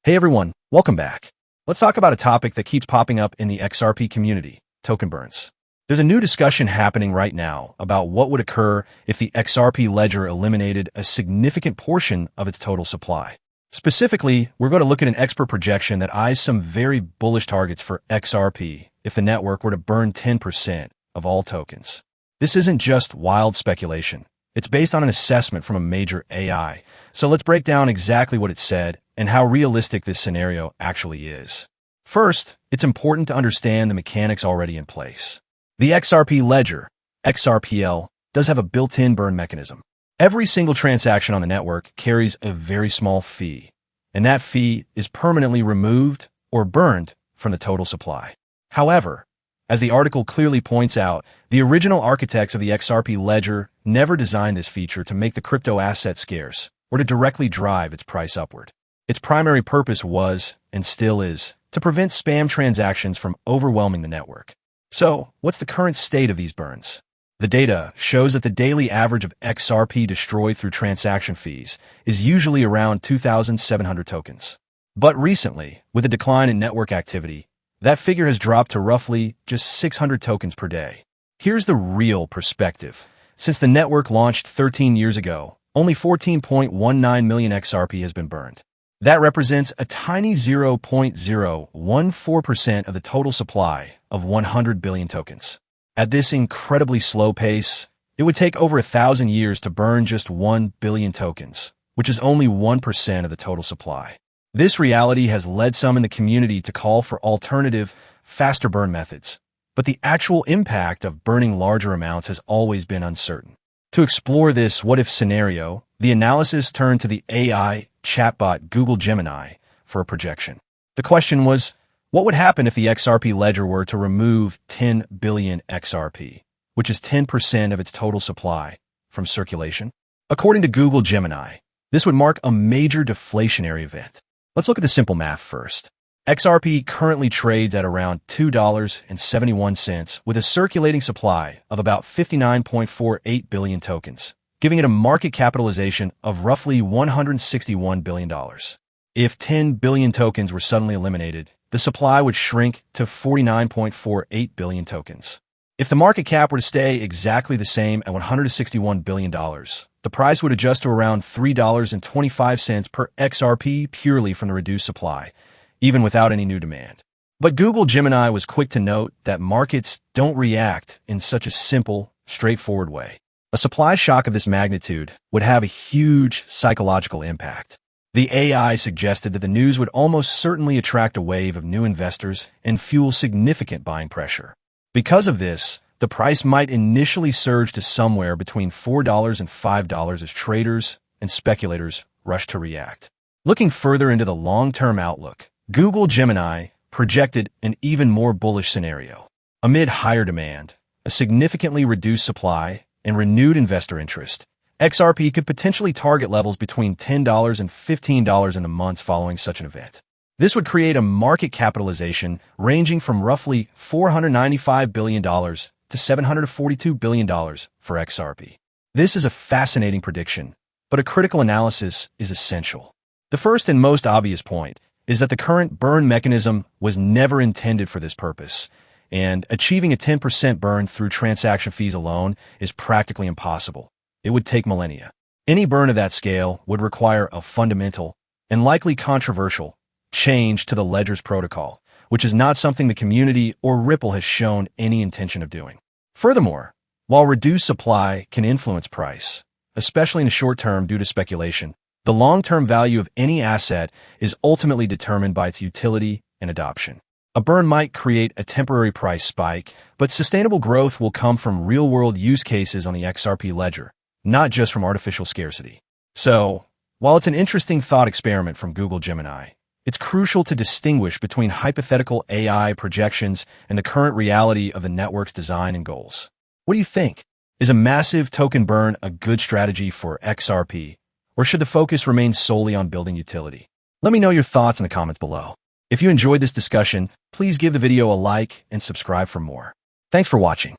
Hey everyone, welcome back. Let's talk about a topic that keeps popping up in the XRP community, token burns. There's a new discussion happening right now about what would occur if the XRP Ledger eliminated a significant portion of its total supply. Specifically, we're going to look at an expert projection that eyes some very bullish targets for XRP if the network were to burn 10% of all tokens. This isn't just wild speculation. It's based on an assessment from a major AI. So let's break down exactly what it said and how realistic this scenario actually is. First, it's important to understand the mechanics already in place. The XRP Ledger, XRPL, does have a built-in burn mechanism. Every single transaction on the network carries a very small fee, and that fee is permanently removed or burned from the total supply. However, as the article clearly points out, the original architects of the XRP Ledger never designed this feature to make the crypto asset scarce or to directly drive its price upward. Its primary purpose was, and still is, to prevent spam transactions from overwhelming the network. So, what's the current state of these burns? The data shows that the daily average of XRP destroyed through transaction fees is usually around 2,700 tokens. But recently, with a decline in network activity, that figure has dropped to roughly just 600 tokens per day. Here's the real perspective. Since the network launched 13 years ago, only 14.19 million XRP has been burned. That represents a tiny 0.014% of the total supply of 100 billion tokens. At this incredibly slow pace, it would take over 1,000 years to burn just 1 billion tokens, which is only 1% of the total supply. This reality has led some in the community to call for alternative, faster burn methods, but the actual impact of burning larger amounts has always been uncertain. To explore this what-if scenario, the analysis turned to the AI chatbot Google Gemini for a projection. The question was, what would happen if the XRP Ledger were to remove 10 billion XRP, which is 10% of its total supply, from circulation? According to Google Gemini, this would mark a major deflationary event. Let's look at the simple math first. XRP currently trades at around $2.71 with a circulating supply of about 59.48 billion tokens, giving it a market capitalization of roughly $161 billion. If 10 billion tokens were suddenly eliminated, the supply would shrink to 49.48 billion tokens. If the market cap were to stay exactly the same at $161 billion, the price would adjust to around $3.25 per XRP purely from the reduced supply, even without any new demand. But Google Gemini was quick to note that markets don't react in such a simple, straightforward way. A supply shock of this magnitude would have a huge psychological impact. The AI suggested that the news would almost certainly attract a wave of new investors and fuel significant buying pressure. Because of this, the price might initially surge to somewhere between $4 and $5 as traders and speculators rush to react. Looking further into the long-term outlook, Google Gemini projected an even more bullish scenario. Amid higher demand, a significantly reduced supply, and renewed investor interest, XRP could potentially target levels between $10 and $15 in the months following such an event. This would create a market capitalization ranging from roughly $495 billion to $742 billion for XRP. This is a fascinating prediction, but a critical analysis is essential. The first and most obvious point is that the current burn mechanism was never intended for this purpose, and achieving a 10% burn through transaction fees alone is practically impossible. It would take millennia. Any burn of that scale would require a fundamental, and likely controversial, change to the Ledger's protocol, which is not something the community or Ripple has shown any intention of doing. Furthermore, while reduced supply can influence price, especially in the short term due to speculation, the long-term value of any asset is ultimately determined by its utility and adoption. A burn might create a temporary price spike, but sustainable growth will come from real-world use cases on the XRP Ledger, not just from artificial scarcity. So, while it's an interesting thought experiment from Google Gemini, it's crucial to distinguish between hypothetical AI projections and the current reality of the network's design and goals. What do you think? Is a massive token burn a good strategy for XRP, or should the focus remain solely on building utility? Let me know your thoughts in the comments below. If you enjoyed this discussion, please give the video a like and subscribe for more. Thanks for watching.